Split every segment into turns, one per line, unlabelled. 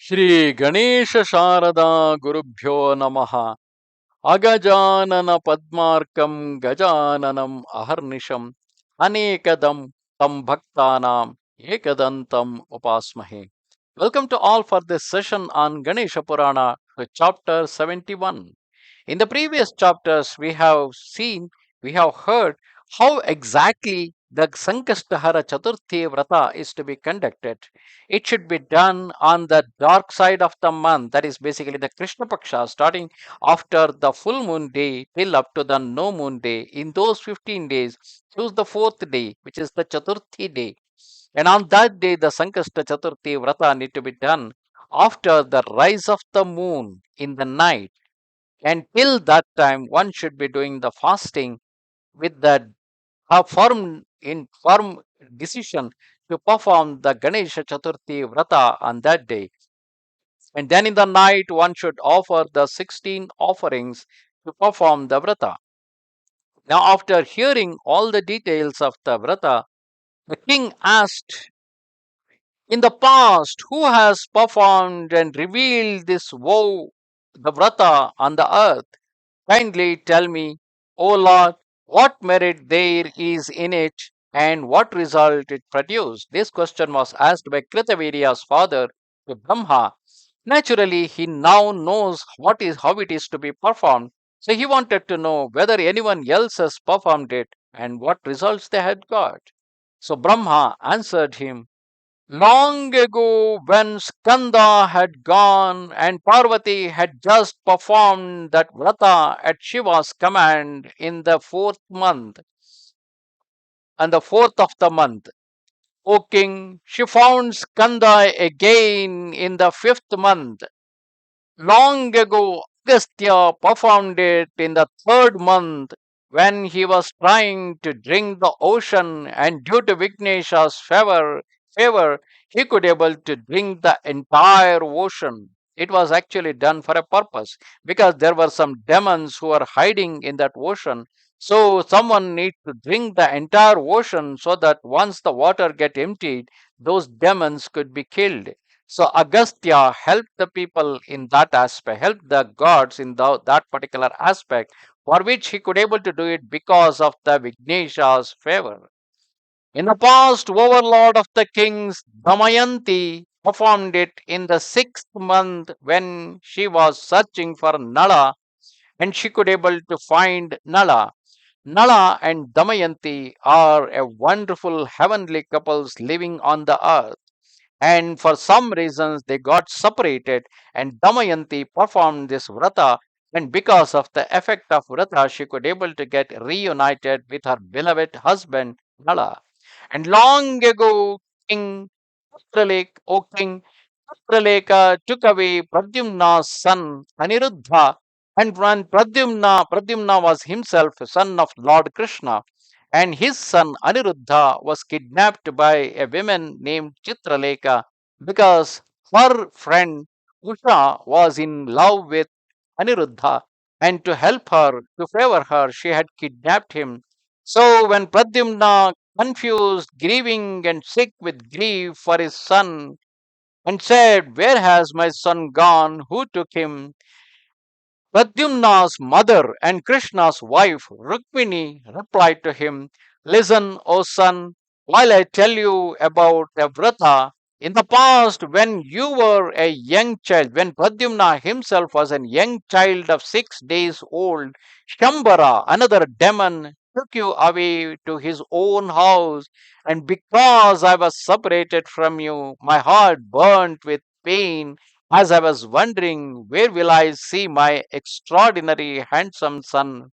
Shri Ganesha Sharada Gurubhyo Namaha Agajanana Padmarkam Gajananam Aharnisham Anekadam Tam Bhaktanam Ekadantam Upasmahe. Welcome to all for this session on Ganesha Purana, chapter 71. In the previous chapters, we have heard how exactly the Sankasta Chathurthi Vratha is to be conducted. It should be done on the dark side of the month, that is basically the Krishna Paksha, starting after the full moon day till up to the no moon day. In those 15 days, choose the fourth day, which is the Chaturthi day. And on that day, the Sankasta Chaturthi Vratha need to be done after the rise of the moon in the night. And till that time, one should be doing the fasting with the firm decision to perform the Ganesha Chaturthi Vrata on that day. And then in the night, one should offer the 16 offerings to perform the Vrata. Now, after hearing all the details of the Vrata, the king asked, in the past, who has performed and revealed this woe, the Vrata on the earth? Kindly tell me, O Lord, what merit there is in it and what result it produced. This question was asked by Krithaveerya's father to Brahma. Naturally, he now knows how it is to be performed. So he wanted to know whether anyone else has performed it and what results they had got. So Brahma answered him, long ago, when Skanda had gone and Parvati had just performed that vrata at Shiva's command in the fourth month, and the fourth of the month, O king, she found Skanda again in the fifth month. Long ago, Agastya performed it in the third month when he was trying to drink the ocean, and due to Vignesha's favor, he could able to drink the entire ocean. It was actually done for a purpose because there were some demons who were hiding in that ocean. So someone needs to drink the entire ocean so that once the water get emptied, those demons could be killed. So Agastya helped the people in that aspect, helped the gods in that particular aspect, for which he could able to do it because of the Vignesha's favor. In the past, overlord of the kings, Damayanti performed it in the sixth month when she was searching for Nala, and she could able to find Nala. Nala and Damayanti are a wonderful heavenly couples living on the earth, and for some reasons they got separated, and Damayanti performed this vrata, and because of the effect of vrata she could able to get reunited with her beloved husband Nala. And long ago, King Chitralekha took away Pradyumna's son Aniruddha, and when Pradyumna was himself a son of Lord Krishna, and his son Aniruddha was kidnapped by a woman named Chitralekha because her friend Usha was in love with Aniruddha, and to help her, to favor her, she had kidnapped him. So when Pradyumna, confused, grieving, and sick with grief for his son, and said, where has my son gone? Who took him? Pradyumna's mother and Krishna's wife, Rukmini, replied to him, listen, O son, while I tell you about a vrata, in the past, when you were a young child, when Pradyumna himself was a young child of 6 days old, Shambara, another demon, took you away to his own house, and because I was separated from you, my heart burnt with pain as I was wondering, where will I see my extraordinary handsome son?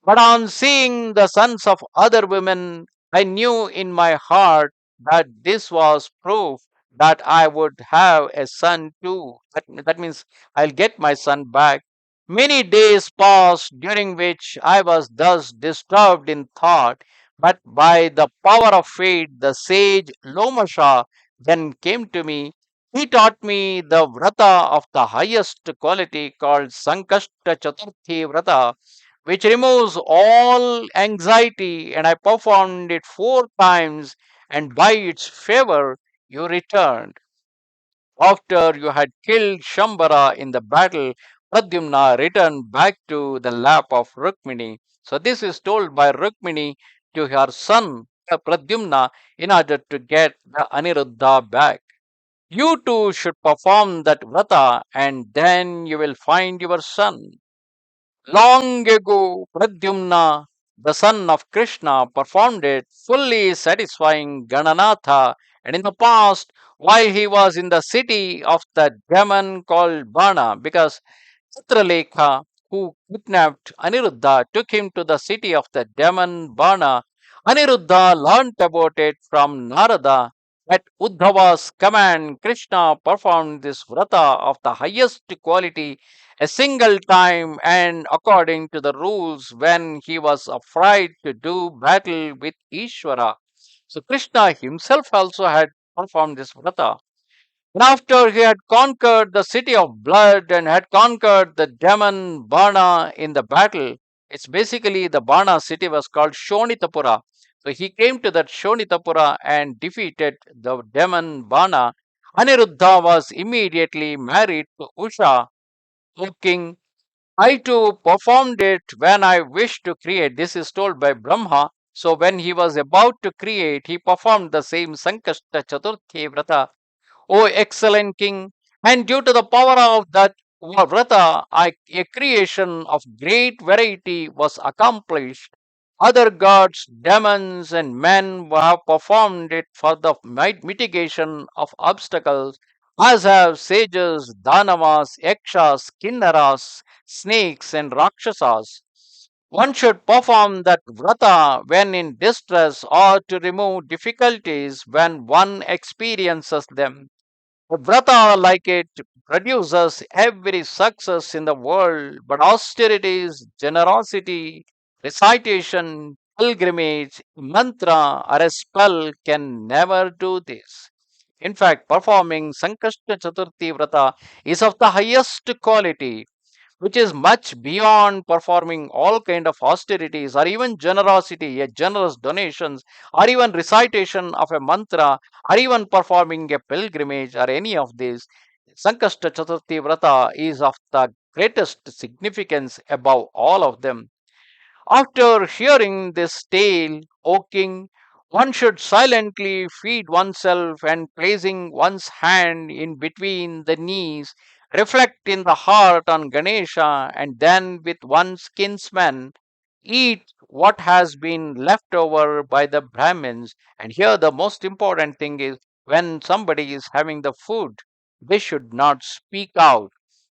But on seeing the sons of other women, I knew in my heart that this was proof that I would have a son too. That means I'll get my son back. Many days passed during which I was thus disturbed in thought, but by the power of fate, the sage Lomasha then came to me. He taught me the vrata of the highest quality called Sankasta Chathurthi Vratha, which removes all anxiety, and I performed it 4 times, and by its favor you returned. After you had killed Shambara in the battle, Pradyumna returned back to the lap of Rukmini. So this is told by Rukmini to her son Pradyumna in order to get the Aniruddha back. You too should perform that vrata and then you will find your son. Long ago, Pradyumna, the son of Krishna, performed it, fully satisfying Gananatha. And in the past, while he was in the city of the demon called Bana, because Chitralekha, who kidnapped Aniruddha, took him to the city of the demon Bana. Aniruddha learnt about it from Narada. At Uddhava's command, Krishna performed this vrata of the highest quality a single time and according to the rules when he was afraid to do battle with Ishvara. So Krishna himself also had performed this vrata. And after he had conquered the city of blood and had conquered the demon Bana in the battle, it's basically the Bana city was called Shonitapura. So he came to that Shonitapura and defeated the demon Bana. Aniruddha was immediately married to Usha, O king. I too performed it when I wished to create. This is told by Brahma. So when he was about to create, he performed the same Sankasta Chathurthi Vratha, O excellent king. And due to the power of that Vrata, a creation of great variety was accomplished. Other gods, demons, and men have performed it for the mitigation of obstacles, as have sages, danavas, yakshas, kinnaras, snakes, and rakshasas. One should perform that vrata when in distress or to remove difficulties when one experiences them. A vrata like it produces every success in the world, but austerities, generosity, recitation, pilgrimage, mantra, or a spell can never do this. In fact, performing Sankashta Chaturthi Vrata is of the highest quality, which is much beyond performing all kind of austerities or even generosity, a generous donations, or even recitation of a mantra, or even performing a pilgrimage or any of these. Sankashta Chaturthi Vrata is of the greatest significance above all of them. After hearing this tale, O king, one should silently feed oneself and placing one's hand in between the knees, reflect in the heart on Ganesha, and then with one's kinsman eat what has been left over by the Brahmins. And here the most important thing is when somebody is having the food, they should not speak out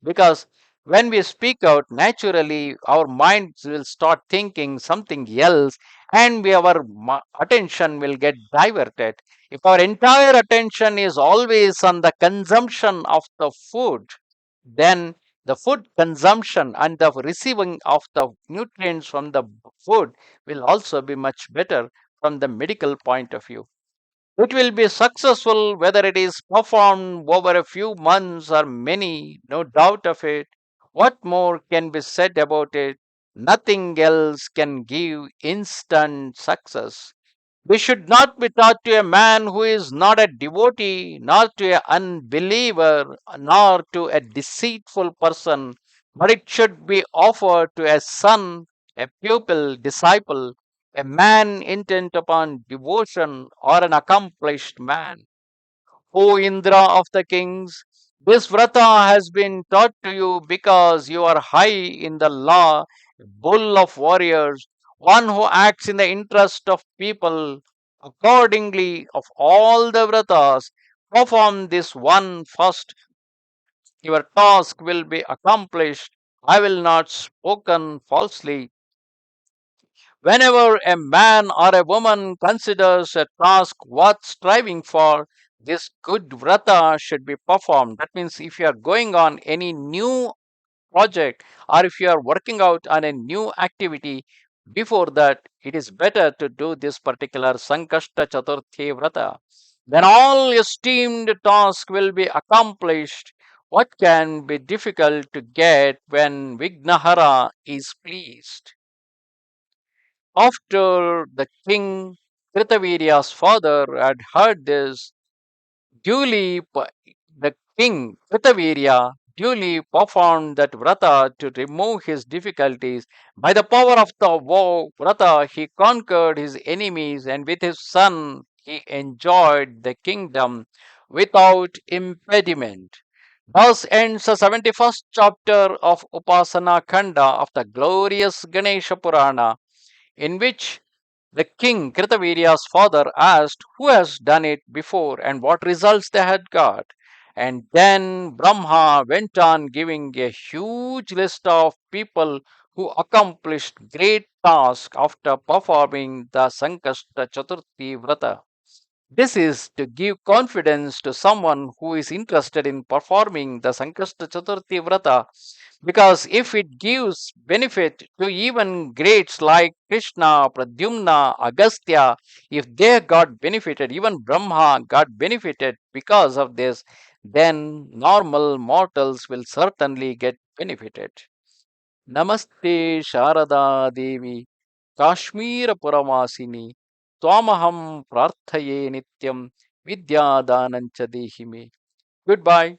because when we speak out naturally our minds will start thinking something else and our attention will get diverted. If our entire attention is always on the consumption of the food, then the food consumption and the receiving of the nutrients from the food will also be much better from the medical point of view. It will be successful whether it is performed over a few months or many, no doubt of it. What more can be said about it? Nothing else can give instant success. We should not be taught to a man who is not a devotee, nor to an unbeliever, nor to a deceitful person, but it should be offered to a son, a pupil, disciple, a man intent upon devotion, or an accomplished man. O Indra of the kings, this vrata has been taught to you because you are high in the law, bull of warriors, one who acts in the interest of people. Accordingly, of all the vratas, perform this one first. Your task will be accomplished. I will not spoken falsely. Whenever a man or a woman considers a task worth striving for, this good vrata should be performed. That means if you are going on any new project or if you are working out on a new activity, before that, it is better to do this particular Sankashta Chaturthi Vrata. Then all esteemed task will be accomplished. What can be difficult to get when Vignahara is pleased? After the king Krithaveerya's father had heard this, duly the King Krithaveerya duly performed that vrata to remove his difficulties. By the power of the vrata, he conquered his enemies, and with his son, he enjoyed the kingdom without impediment. Thus ends the 71st chapter of Upasana Khanda of the glorious Ganesha Purana, in which the king Krithaveerya's father asked who has done it before and what results they had got. And then Brahma went on giving a huge list of people who accomplished great tasks after performing the Sankasta Chathurthi Vratha. This is to give confidence to someone who is interested in performing the Sankasta Chaturthi Vrata, because if it gives benefit to even greats like Krishna, Pradyumna, Agastya, if they got benefited, even Brahma got benefited because of this, then normal mortals will certainly get benefited. Namaste Sharada Devi Kashmir Twamaham Prarthaye Nityam Vidya Danancha Dehime. Goodbye.